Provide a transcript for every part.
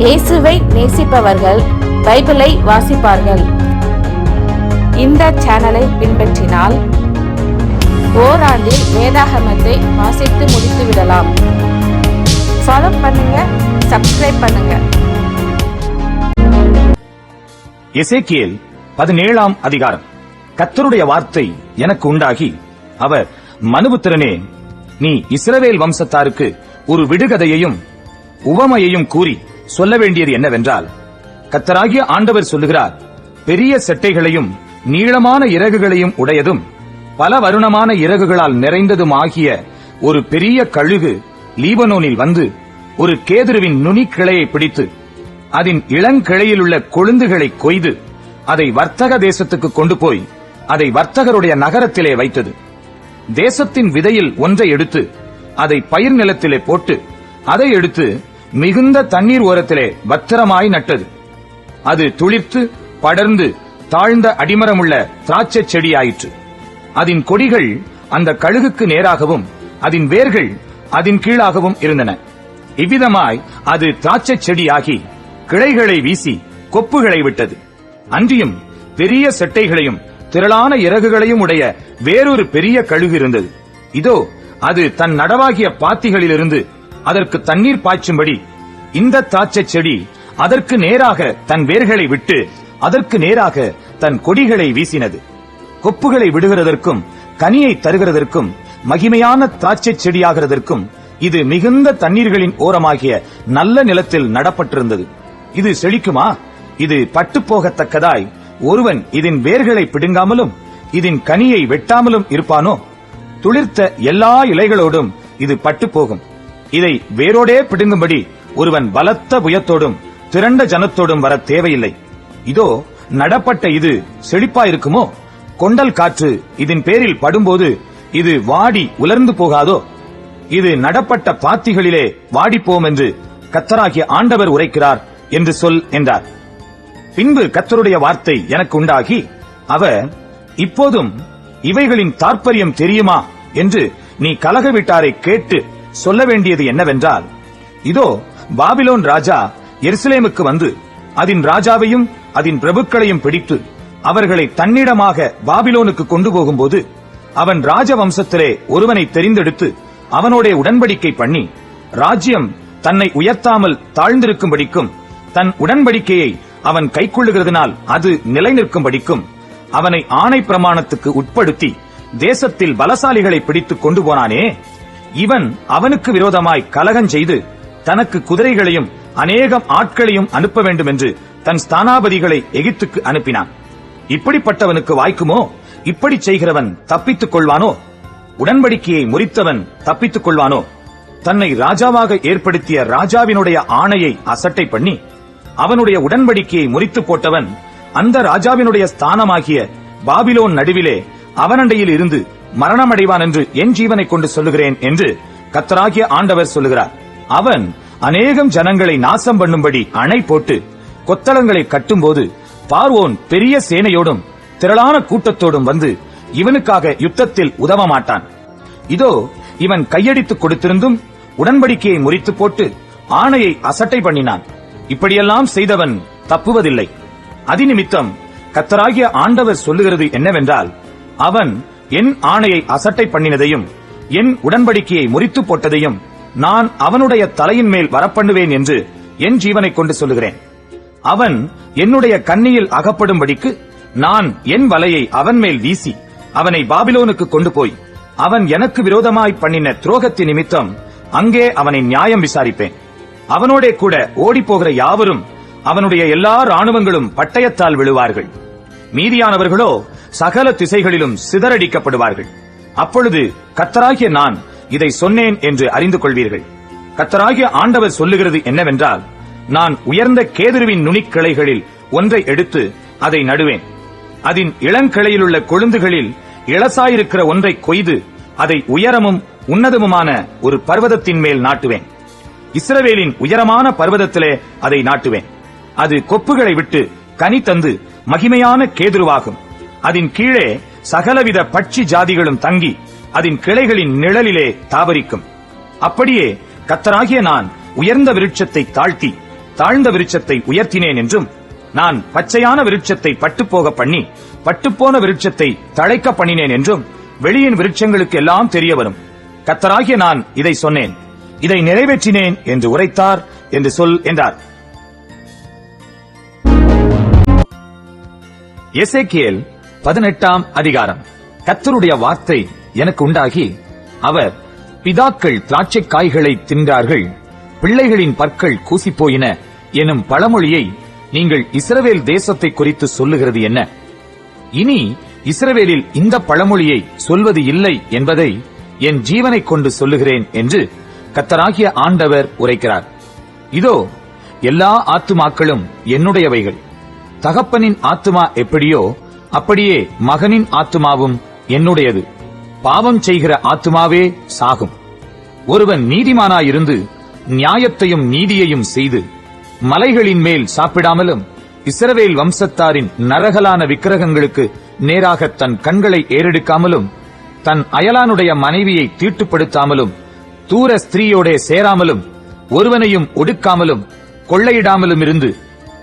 இயேசுவை நேசிப்பவர்கள் பைபிளை வாசிப்பார்கள். இந்த சேனலை பின்பற்றினால் ஓராண்டில் வேதாகமத்தை வாசித்து முடித்து விடலாம். ஃபாலோ பண்ணுங்க, சப்ஸ்கிரைப் பண்ணுங்க. எசேக்கியேல் 17ஆம் அதிகாரம். கர்த்தருடைய வார்த்தை எனக்கு உண்டாகி, அவர் மனுபுத்திரனே, நீ இஸ்ரவேல் வம்சத்தாருக்கு ஒரு விடுகதையையும் உவமையையும் கூறி சொல்ல வேண்டியது என்னவென்றால், கர்த்தராகிய ஆண்டவர் சொல்லுகிறார், பெரிய செட்டைகளையும் நீளமான இறகுகளையும் உடையதும் பல வருணமான இறகுகளால் நிறைந்ததும் ஆகிய ஒரு பெரிய கழுகு லீபனோனில் வந்து ஒரு கேதுருவின் நுனி கிளையை பிடித்து அதன் இளங்கிளையிலுள்ள கொழுந்துகளை கொய்து அதை வர்த்தக தேசத்துக்கு கொண்டு போய் அதை வர்த்தகருடைய நகரத்திலே வைத்தது. தேசத்தின் விதையில் ஒன்றை எடுத்து அதை பயிர் நிலத்திலே போட்டு அதை எடுத்து மிகுந்த தண்ணீர் ஓரத்திலே பத்திரமாய் நட்டது. அது துளிர்த்து படர்ந்து தாழ்ந்த அடிமரமுள்ள திராட்சை செடியாயிற்று. அதன் கொடிகள் அந்த கழுகுக்கு நேராகவும் அதன் வேர்கள் அதன் கீழாகவும் இருந்தன. இவ்விதமாய் அது திராட்சை செடியாகி கிளைகளை வீசி கொப்புகளை விட்டது. அன்றியும் பெரிய செட்டைகளையும் திரளான இறகுகளையும் உடைய வேறொரு பெரிய கழுகு இருந்தது. இதோ, அது தன் நடவாகிய பாத்திகளிலிருந்து அதற்கு தண்ணீர் பாய்ச்சும்படி இந்த திராட்சை செடி அதற்கு நேராக தன் வேர்களை விட்டு அதற்கு நேராக தன் கொடிகளை வீசினது. கொப்புகளை விடுகிறதற்கும் கனியை தருகிறதற்கும் மகிமையான திராட்சை செடியாகிறதற்கும் இது மிகுந்த தண்ணீர்களின் ஓரமாகிய நல்ல நிலத்தில் நடப்பட்டிருந்தது. இது செழிக்குமா? இது பட்டு போகத்தக்கதாய் ஒருவன் இதன் வேர்களை பிடுங்காமலும் இதன் கனியை வெட்டாமலும் இருப்பானோ? துளிர்த்த எல்லா இலைகளோடும் இது பட்டு போகும். இதை வேரோடே பிடுங்கும்படி ஒருவன் பலத்த புயத்தோடும் திரண்ட ஜனத்தோடும் வர தேவையில்லை. இதோ, நடப்பட்ட இது செழிப்பாயிருக்குமோ? கொண்டல் காற்று இதன் பேரில் படும்போது இது வாடி உலர்ந்து போகாதோ? இது நடப்பட்ட பாத்திகளிலே வாடிப்போம் என்று கர்த்தராகிய ஆண்டவர் உரைக்கிறார் என்று சொல் என்றார். பின்பு கர்த்தருடைய வார்த்தை எனக்கு உண்டாகி, அவர், இப்போதும் இவைகளின் தாற்பயம் தெரியுமா என்று நீ கலக வீட்டாரை கேட்டு சொல்ல வேண்டியது என்னவென்றால், இதோ, பாபிலோன் ராஜா எருசலேமுக்கு வந்து அதன் ராஜாவையும் அதன் பிரபுக்களையும் பிடித்து அவர்களை தன்னிடமாக பாபிலோனுக்கு கொண்டு போகும்போது அவன் ராஜவம்சத்திலே ஒருவனை தெரிந்தெடுத்து அவனோட உடன்படிக்கை பண்ணி ராஜ்யம் தன்னை உயர்த்தாமல் தாழ்ந்திருக்கும்படிக்கும் தன் உடன்படிக்கையை அவன் கைக்கொள்ளுகிறதுனால் அது நிலை நிற்கும்படிக்கும் அவனை ஆணை பிரமாணத்துக்கு உட்படுத்தி தேசத்தில் பலசாலிகளை பிடித்துக் கொண்டு போனானே, இவன் அவனுக்கு விரோதமாய் கலகம் செய்து தனக்கு குதிரைகளையும் அநேகம் ஆட்களையும் அனுப்ப வேண்டும் என்று தன் ஸ்தானாபதிகளை எகிப்துக்கு அனுப்பினான். இப்படிப்பட்டவனுக்கு வாய்க்குமோ? இப்படி செய்கிறவன் தப்பித்துக் கொள்வானோ? உடன்படிக்கையை முறித்தவன் தப்பித்துக் கொள்வானோ? தன்னை ராஜாவாக ஏற்படுத்திய ராஜாவினுடைய ஆணையை அசட்டை பண்ணி அவனுடைய உடன்படிக்கையை முறித்து போட்டவன் அந்த ராஜாவினுடைய ஸ்தானமாகிய பாபிலோன் நடுவிலே அவனண்டையில் இருந்து மரணமடைவான் என்று என் ஜீவனை கொண்டு சொல்லுகிறேன் என்று கர்த்தராகிய ஆண்டவர் சொல்லுகிறார். அவன் அநேகம் ஜனங்களை நாசம் பண்ணும்படி அணை போட்டு கொத்தளங்களை கட்டும்போது பார்வோன் பெரிய சேனையோடும் திரளான கூட்டத்தோடும் வந்து இவனுக்காக யுத்தத்தில் உதவ மாட்டான். இதோ, இவன் கையடித்துக் கொடுத்திருந்தும் உடன்படிக்கையை முறித்து போட்டு ஆணையை அசட்டை பண்ணினான். இப்படியெல்லாம் செய்தவன் தப்புவதில்லை. அதிநிமித்தம் கர்த்தராகிய ஆண்டவர் சொல்லுகிறது என்னவென்றால், அவன் என் ஆணையை அசட்டை பண்ணினதையும் என் உடன்படிக்கையை முறித்து போட்டதையும் நான் அவனுடைய தலையின் மேல் வரப்பண்ணுவேன் என்று என் ஜீவனை கொண்டு சொல்லுகிறேன். அவன் என்னுடைய கண்ணியில் அகப்படும்படிக்கு நான் என் வலையை அவன் மேல் வீசி அவனை பாபிலோனுக்கு கொண்டு போய் அவன் எனக்கு விரோதமாய் பண்ணின துரோகத்தின் நிமித்தம் அங்கே அவனை நியாயம் விசாரிப்பேன். அவனோட கூட ஓடிப்போகிற யாவரும் அவனுடைய எல்லா ராணுவங்களும் பட்டயத்தால் விழுவார்கள். மீதியானவர்களோ சகல திசைகளிலும் சிதறடிக்கப்படுவார்கள். அப்பொழுது கர்த்தராகிய நான் இதை சொன்னேன் என்று அறிந்து கொள்வீர்கள். கர்த்தராகிய ஆண்டவர் சொல்லுகிறது என்னவென்றால், நான் உயர்ந்த கேதுருவின் நுனிக்கிளைகளில் ஒன்றை எடுத்து அதை நடுவேன். அதன் இளங்கிளையிலுள்ள கொழுந்துகளில் இளசாயிருக்கிற ஒன்றை கொய்து அதை உயரமும் உன்னதமுமான ஒரு பர்வதத்தின் மேல் நாட்டுவேன். இஸ்ரவேலின் உயரமான பர்வதத்திலே அதை நாட்டுவேன். அது கொப்புகளை விட்டு கனி தந்து மகிமையான கேதுருவாகும். அதன் கீழே சகலவித பட்சி ஜாதிகளும் தங்கி அதன் கிளைகளின் நிழலிலே தாவரிக்கும். அப்படியே கர்த்தராகிய நான் உயர்ந்த விருட்சத்தை தாழ்த்தி தாழ்ந்த விருட்சத்தை உயர்த்தினேன் என்றும், நான் பச்சையான விருட்சத்தை பட்டுப்போக பண்ணி பட்டுப்போன விருட்சத்தை தழைக்க பண்ணினேன் என்றும் வெளியின் விருட்சங்களுக்கு எல்லாம் தெரிய வரும். கர்த்தராகிய நான் இதை சொன்னேன், இதை நிறைவேற்றினேன் என்று உரைத்தார் என்று சொல் என்றார். எசேக்கியேல் 18ஆம் அதிகாரம். கர்த்தருடைய வார்த்தை எனக்கு உண்டாகி, அவர், பிதாக்கள் திராட்சை காய்களை தின்றார்கள், பிள்ளைகளின் பற்கள் கூசிப்போயின எனும் பழமொழியை நீங்கள் இஸ்ரவேல் தேசத்தை குறித்து சொல்லுகிறது என்ன? இனி இஸ்ரவேலில் இந்த பழமொழியை சொல்வது இல்லை என்பதை என் ஜீவனைக் கொண்டு சொல்லுகிறேன் என்று கர்த்தராகிய ஆண்டவர் உரைக்கிறார். இதோ, எல்லா ஆத்துமாக்களும் என்னுடையவைகள். தகப்பனின் ஆத்துமா எப்படியோ அப்படியே மகனின் ஆத்துமாவும் என்னுடையது. பாவம் செய்கிற ஆத்துமாவே சாகும். ஒருவன் நீதிமானாயிருந்து நியாயத்தையும் நீதியையும் செய்து மலைகளின் மேல் சாப்பிடாமலும் இஸ்ரவேல் வம்சத்தாரின் நரகலான விக்கிரகங்களுக்கு நேராக தன் கண்களை ஏறெடுக்காமலும் தன் அயலானுடைய மனைவியை தீட்டுப்படுத்தாமலும் தூர ஸ்திரீயோடே சேராமலும் ஒருவனையும் ஒடுக்காமலும் கொள்ளையிடாமலும் இருந்து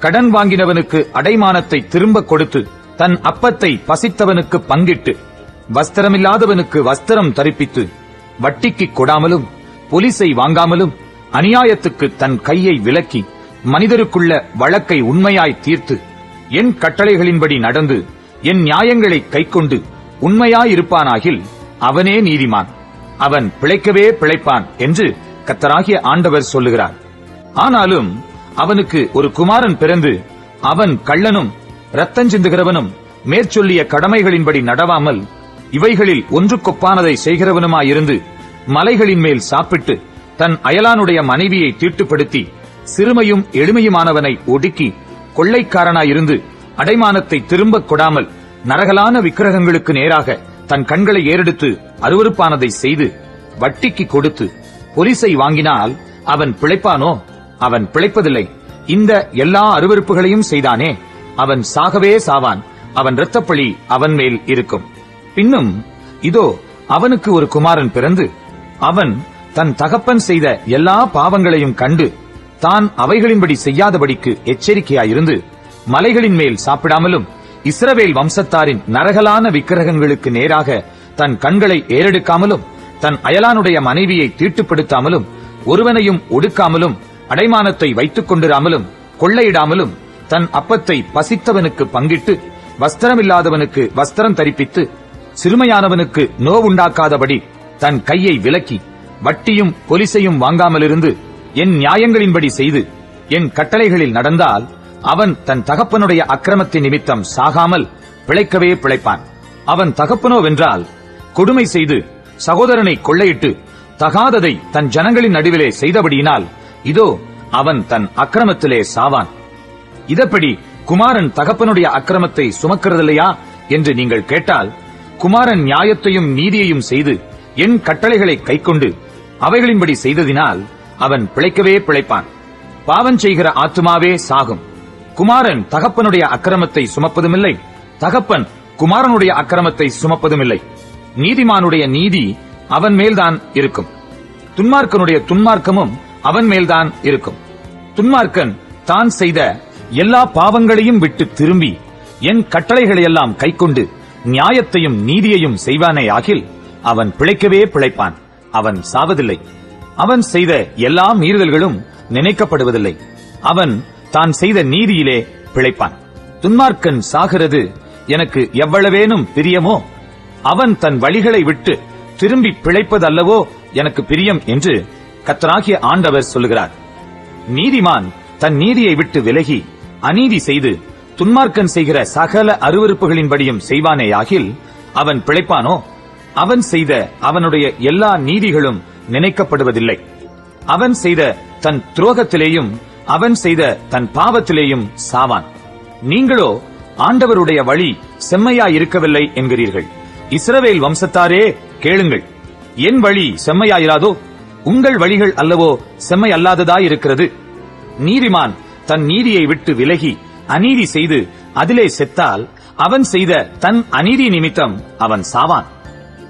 கடன் வாங்கினவனுக்கு அடைமானத்தை திரும்ப கொடுத்து தன் அப்பத்தை பசித்தவனுக்கு பங்கிட்டு வஸ்திரமில்லாதவனுக்கு வஸ்திரம் தரிப்பித்து வட்டிக்கு கொடாமலும் பொலிசை வாங்காமலும் அநியாயத்துக்கு தன் கையை விலக்கி மனிதருக்குள்ள வழக்கை உண்மையாய் தீர்த்து என் கட்டளைகளின்படி நடந்து என் நியாயங்களை கைக்கொண்டு உண்மையாயிருப்பானாகில் அவனே நீதிமான், அவன் பிழைக்கவே பிழைப்பான் என்று கர்த்தராகிய ஆண்டவர் சொல்லுகிறார். ஆனாலும் அவனுக்கு ஒரு குமாரன் பிறந்து அவன் கள்ளனும் இரத்தஞ்சிந்துகிறவனும் மேற்சொல்லிய கடமைகளின்படி நடவாமல் இவைகளில் ஒன்றுக்கொப்பானதை செய்கிறவனுமாயிருந்து மலைகளின் மேல் சாப்பிட்டு தன் அயலானுடைய மனைவியை தீட்டுப்படுத்தி சிறுமையும் எளிமையுமானவனை ஒடுக்கி கொள்ளைக்காரனாயிருந்து அடைமானத்தை திரும்பக் கொடாமல் நரகலான விக்கிரகங்களுக்கு நேராக தன் கண்களை ஏறெடுத்து அருவருப்பானதை செய்து வட்டிக்கு கொடுத்து பொலிசை வாங்கினால் அவன் பிழைப்பானோ? அவன் பிழைப்பதில்லை. இந்த எல்லா அருவருப்புகளையும் செய்தானே, அவன் சாகவே சாவான். அவன் இரத்தப்பழி அவன் மேல் இருக்கும். பின்னும் இதோ, அவனுக்கு ஒரு குமாரன் பிறந்து அவன் தன் தகப்பன் செய்த எல்லா பாவங்களையும் கண்டு தான் அவைகளின்படி செய்யாதபடிக்கு எச்சரிக்கையாயிருந்து மலைகளின் மேல் சாப்பிடாமலும் இஸ்ரவேல் வம்சத்தாரின் நரகலான விக்கிரகங்களுக்கு நேராக தன் கண்களை ஏறெடுக்காமலும் தன் அயலானுடைய மனைவியை தீட்டுப்படுத்தாமலும் ஒருவனையும் ஒடுக்காமலும் அடைமானத்தை வைத்துக் கொண்டிராமலும் கொள்ளையிடாமலும் தன் அப்பத்தை பசித்தவனுக்கு பங்கிட்டு வஸ்திரமில்லாதவனுக்கு வஸ்திரம் தரிப்பித்து சிறுமையானவனுக்கு நோவுண்டாக்காதபடி தன் கையை விலக்கி வட்டியும் பொலிசையும் வாங்காமலிருந்து என் நியாயங்களின்படி செய்து என் கட்டளைகளில் நடந்தால் அவன் தன் தகப்பனுடைய அக்கிரமத்தின் நிமித்தம் சாகாமல் பிழைக்கவே பிழைப்பான். அவன் தகப்பனோவென்றால் கொடுமை செய்து சகோதரனை கொள்ளையிட்டு தகாததை தன் ஜனங்களின் நடுவிலே செய்தபடியினால் இதோ, அவன் தன் அக்கிரமத்திலே சாவான். இதப்படி குமாரன் தகப்பனுடைய அக்கிரமத்தை சுமக்கிறதில்லையா என்று நீங்கள் கேட்டால், குமாரன் நியாயத்தையும் நீதியையும் செய்து என் கட்டளைகளை கைக்கொண்டு அவைகளின்படி செய்ததினால் அவன் பிழைக்கவே பிழைப்பான். பாவம் செய்கிற ஆத்துமாவே சாகும். குமாரன் தகப்பனுடைய அக்கிரமத்தை சுமப்பதுமில்லை, தகப்பன் குமாரனுடைய அக்கிரமத்தை சுமப்பதுமில்லை. நீதிமானுடைய நீதி அவன் மேல்தான் இருக்கும், துன்மார்க்கனுடைய துன்மார்க்கமும் அவன் மேல்தான் இருக்கும். துன்மார்க்கன் தான் செய்த எல்லா பாவங்களையும் விட்டு திரும்பி என் கட்டளைகளையெல்லாம் கைக்கொண்டு நியாயத்தையும் நீதியையும் செய்வானேயாகில் அவன் பிழைக்கவே பிழைப்பான், அவன் சாவதில்லை. அவன் செய்த எல்லா மீறுதல்களும் நினைக்கப்படுவதில்லை, அவன் தான் செய்த நீதியிலே பிழைப்பான். துன்மார்க்கன் சாகிறது எனக்கு எவ்வளவேனும் பிரியமோ, அவன் தன் வழிகளை விட்டு திரும்பி பிழைப்பதல்லவோ எனக்கு பிரியம் என்று கர்த்தராகிய ஆண்டவர் சொல்லுகிறார். நீதிமான் தன் நீதியை விட்டு விலகி அநீதி செய்து துன்மார்க்கன் செய்கிற சகல அருவருப்புகளின்படியும் செய்வானேயாகில் அவன் பிழைப்பானோ? அவன் செய்த அவனுடைய எல்லா நீதிகளும் நினைக்கப்படுவதில்லை. அவன் செய்த தன் துரோகத்திலேயும் அவன் செய்த தன் பாவத்திலேயும் சாவான். நீங்களோ ஆண்டவருடைய வழி செம்மையாயிருக்கவில்லை என்கிறீர்கள். இஸ்ரவேல் வம்சத்தாரே கேளுங்கள், என் வழி செம்மையாயிராதோ? உங்கள் வழிகள் அல்லவோ செம்மை அல்லாததாயிருக்கிறது. நீதிமான் தன் நீதியை விட்டு விலகி அநீதி செய்து அதிலே செத்தால் அவன் செய்த தன் அநீதி நிமித்தம் அவன் சாவான்.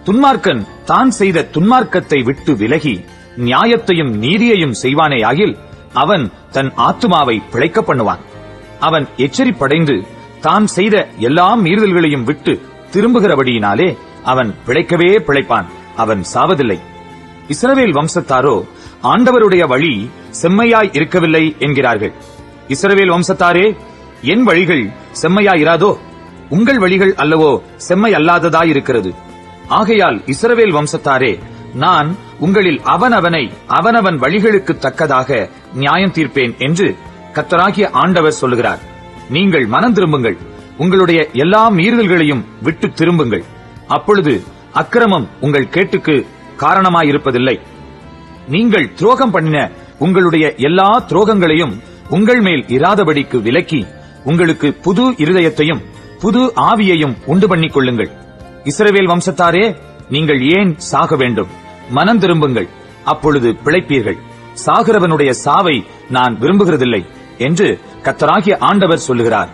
துன்மார்க்கன் தான் செய்த துன்மார்க்கத்தை விட்டு விலகி நியாயத்தையும் நீதியையும் செய்வானேயாகில் அவன் தன் ஆத்துமாவை பிழைக்க பண்ணுவான். அவன் எச்சரிப்படைந்து தான் செய்த எல்லா மீறுதல்களையும் விட்டு திரும்புகிறபடியினாலே அவன் பிழைக்கவே பிழைப்பான், அவன் சாவதில்லை. இஸ்ரவேல் வம்சத்தாரோ ஆண்டவருடைய வழி செம்மையாய் இருக்கவில்லை என்கிறார்கள். இஸ்ரவேல் வம்சத்தாரே, என் வழிகள் செம்மையாயிராதோ? உங்கள் வழிகள் அல்லவோ செம்மை அல்லாததாயிருக்கிறது. ஆகையால் இஸ்ரவேல் வம்சத்தாரே, நான் உங்களில் அவனவன் வழிகளுக்கு தக்கதாக நியாயம் தீர்ப்பேன் என்று கர்த்தராகிய ஆண்டவர் சொல்லுகிறார். நீங்கள் மனம் திரும்புங்கள், உங்களுடைய எல்லா மீறுதல்களையும் விட்டு திரும்புங்கள். அப்பொழுது அக்கிரமம் உங்கள் கேட்டுக்கு காரணமாயிருப்பதில்லை. நீங்கள் துரோகம் பண்ணின உங்களுடைய எல்லா துரோகங்களையும் உங்கள் மேல் இராதபடிக்கு விலக்கி உங்களுக்கு புது இருதயத்தையும் புது ஆவியையும் உண்டு பண்ணிக் கொள்ளுங்கள். இஸ்ரவேல் வம்சத்தாரே, நீங்கள் ஏன் சாக வேண்டும்? மனம் திரும்புங்கள், அப்பொழுது பிழைப்பீர்கள். சாகிறவனுடைய சாவை நான் விரும்புகிறதில்லை என்று கர்த்தராகிய ஆண்டவர் சொல்லுகிறார்.